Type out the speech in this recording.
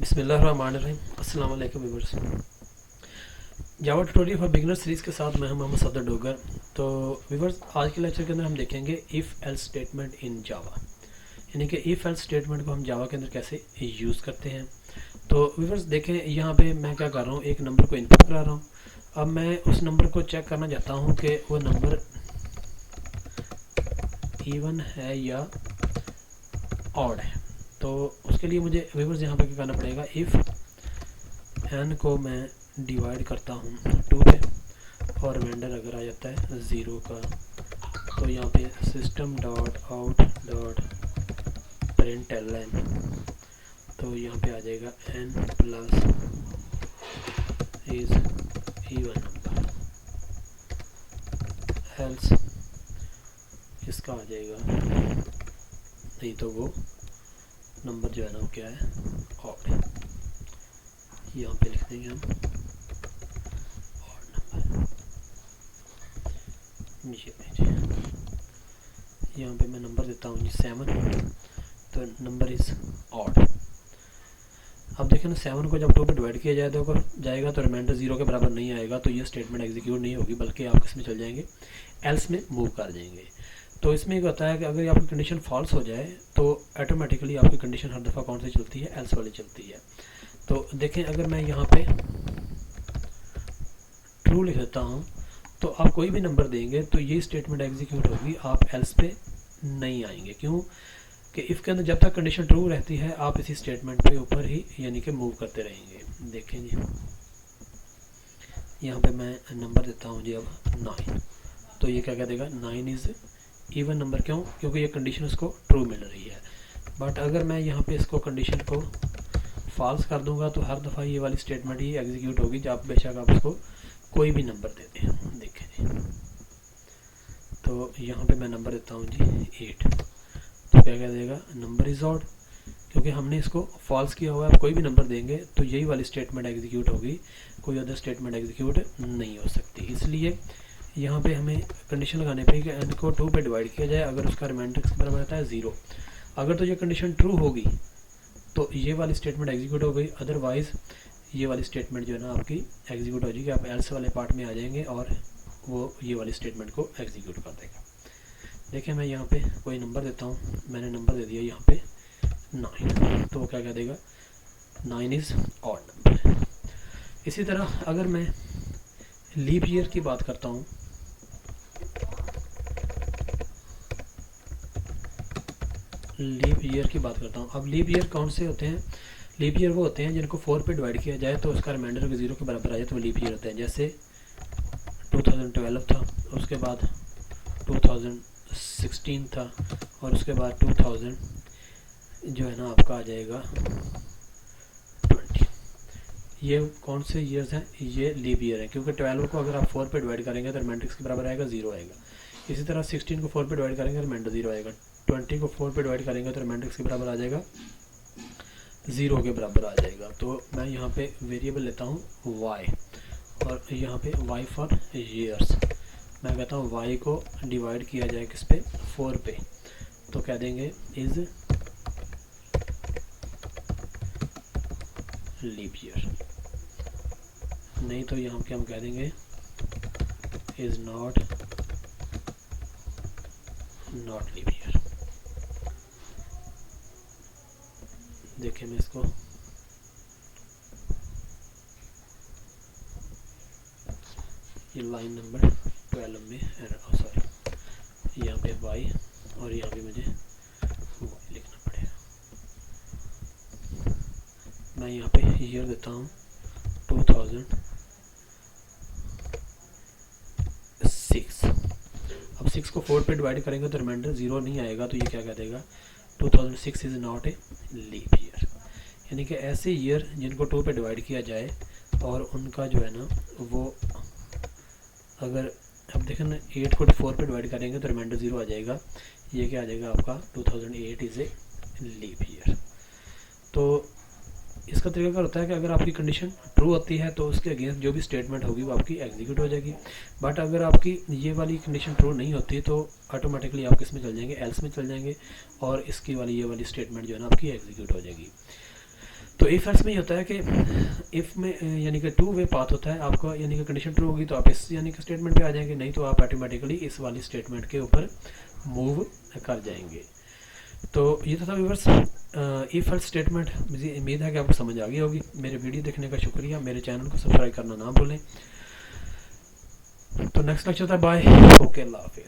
बिस्मिल्लाहिर्रहमानिर्रहीम। अस्सलाम वालेकुम viewers. Java tutorial for beginner series के साथ मैं हूं मोहम्मद सफदर डोगर। तो व्यूअर्स, आज के लेक्चर के अंदर हम देखेंगे इफ़ एल्स स्टेटमेंट इन जावा, यानी कि इफ़ एल्स स्टेटमेंट को हम जावा के अंदर कैसे यूज़ करते हैं। तो व्यूअर्स देखें, यहाँ पे मैं क्या कर रहा हूँ, एक नंबर को इनपुट करा रहा हूँ। अब मैं उस नंबर को चेक करना चाहता हूँ कि वो नंबर इवन है या ऑड है। तो उसके लिए मुझे व्यूअर्स यहाँ पे क्या करना पड़ेगा, इफ़ एन को मैं डिवाइड करता हूँ 2 पे और रिमाइंडर अगर आ जाता है 0 का, तो यहाँ पे system dot out dot println, तो यहाँ पे आ जाएगा n plus is even number, else इसका आ जाएगा, नहीं तो वो नंबर जो है ना वो क्या है, ऑड है। यहाँ पे लिख देंगे हम ऑड नंबर। यहाँ पे मैं नंबर देता हूँ जी 7, तो नंबर इज़ ऑड। अब देखें ना, 7 को जब 2 पे डिवाइड किया जाएगा तो रिमाइंडर 0 के बराबर नहीं आएगा, तो ये स्टेटमेंट एग्जीक्यूट नहीं होगी, बल्कि आप किस में चल जाएंगे, एल्स में मूव कर जाएंगे। तो इसमें एक होता है कि अगर आपकी कंडीशन फॉल्स हो जाए तो ऑटोमेटिकली आपकी कंडीशन हर दफ़ा कौन सी चलती है, एल्स वाली चलती है। तो देखें, अगर मैं यहाँ पे ट्रू लिख देता हूँ तो आप कोई भी नंबर देंगे तो ये स्टेटमेंट एग्जीक्यूट होगी, आप एल्स पे नहीं आएंगे। क्यों कि इफ़ के अंदर जब तक कंडीशन ट्रू रहती है आप इसी स्टेटमेंट पे ऊपर ही यानी कि मूव करते रहेंगे। देखें जी, यहाँ पे मैं नंबर देता हूँ जी अब 9, तो ये क्या कह देगा, 9 इज़ इवन नंबर। क्यों? क्योंकि ये कंडीशन उसको ट्रू मिल रही है। बट अगर मैं यहाँ पे इसको कंडीशन को फॉल्स कर दूंगा तो हर दफ़ा ये वाली स्टेटमेंट ही एग्जीक्यूट होगी, जब बेशक आप उसको कोई भी नंबर दे दें। देखें जी, तो यहाँ पे मैं नंबर देता हूँ जी 8, तो क्या कह देगा, नंबर इज़ ऑड, क्योंकि हमने इसको फॉल्स किया हुआ है। आप कोई भी नंबर देंगे तो यही वाली स्टेटमेंट एग्जीक्यूट होगी, कोई अदर स्टेटमेंट एग्जीक्यूट नहीं हो सकती। इसलिए यहाँ पे हमें कंडीशन लगाने पे कि एन को 2 पे डिवाइड किया जाए, अगर उसका रिमाइंडर किस बराबर आता है 0, अगर तो ये कंडीशन ट्रू होगी तो ये वाली स्टेटमेंट एग्जीक्यूट हो गई, अदरवाइज़ ये वाली स्टेटमेंट जो है ना आपकी एग्जीक्यूट हो जाएगी, आप एल्स वाले पार्ट में आ जाएंगे और वो ये वाली स्टेटमेंट को एग्जीक्यूट कर देगा। देखिए, मैं यहाँ पे कोई नंबर देता हूँ, मैंने नंबर दे दिया यहाँ पे 9, तो वो क्या कह देगा, 9 इज़ ऑड नंबर। इसी तरह अगर मैं लीप ईयर की बात करता हूँ, अब लीप ईयर कौन से होते हैं, लीप ईयर वो होते हैं जिनको 4 पे डिवाइड किया जाए तो उसका रिमाइंडर अगर 0 के बराबर आ जाए तो वो लीप ईयर होते हैं। जैसे 2012 था, उसके बाद 2016 था, और उसके बाद 2000 जो है ना आपका आ जाएगा 20। ये कौन से ईयर्स हैं, ये लीप ईयर है, क्योंकि 12 को अगर आप 4 पे डिवाइड करेंगे तो रिमाइंडर किसके बराबर आएगा, 0 आएगा। इसी तरह 16 को 4 पे डिवाइड करेंगे तो रिमाइंडर 0 आएगा। 20 को 4 पे डिवाइड करेंगे तो रिमाइंडर किसके बराबर आ जाएगा, 0 के बराबर आ जाएगा। तो मैं यहाँ पे वेरिएबल लेता हूँ y, और यहाँ पे y फॉर ईयर्स, मैं कहता हूँ y को डिवाइड किया जाए किस पे, 4 पे, तो कह देंगे इज़ लीप ईयर, नहीं तो यहाँ पे हम कह देंगे इज़ नॉट लीप ईयर। देखिए, मैं इसको ये लाइन नंबर 12 में सॉरी, यहाँ पे y और यहाँ पे मुझे y लिखना पड़ेगा। मैं यहाँ पे ईयर देता हूँ 2006। अब 6 को 4 पे डिवाइड करेंगे तो रिमाइंडर 0 नहीं आएगा, तो ये क्या कह देगा, 2006 is not a leap year. यानी कि ऐसे ईयर जिनको 2 पे डिवाइड किया जाए और उनका जो है ना वो, अगर अब देखें ना 8 को 4 पे डिवाइड करेंगे तो रिमाइंडर 0 आ जाएगा, ये क्या आ जाएगा आपका 2008 इज़ ए लीप ईयर। तो इसका तरीका क्या होता है कि अगर आपकी कंडीशन ट्रू होती है तो उसके अगेंस्ट जो भी स्टेटमेंट होगी वो आपकी एग्जीक्यूट हो जाएगी। बट अगर आपकी ये वाली कंडीशन ट्रू नहीं होती तो ऑटोमेटिकली आप किस में चल जाएंगे, एल्स में चल जाएंगे, और इसकी वाली ये वाली स्टेटमेंट जो है ना आपकी एग्जीक्यूट हो जाएगी। तो इफ एल्स में ये होता है कि इफ में यानी कि टू वे पाथ होता है आपका, यानी कि कंडीशन ट्रू होगी तो आप इस यानी कि स्टेटमेंट पे आ जाएंगे, नहीं तो आप ऑटोमेटिकली इस वाली स्टेटमेंट के ऊपर मूव कर जाएंगे। तो ये था व्यूअर्स इफ एल्स स्टेटमेंट। मुझे उम्मीद है कि आपको समझ आ गई होगी। मेरे वीडियो देखने का शुक्रिया, मेरे चैनल को सब्सक्राइब करना ना भूलें। तो नेक्स्ट लेक्चर था, बाय, ओके, अल्लाह हाफिज़।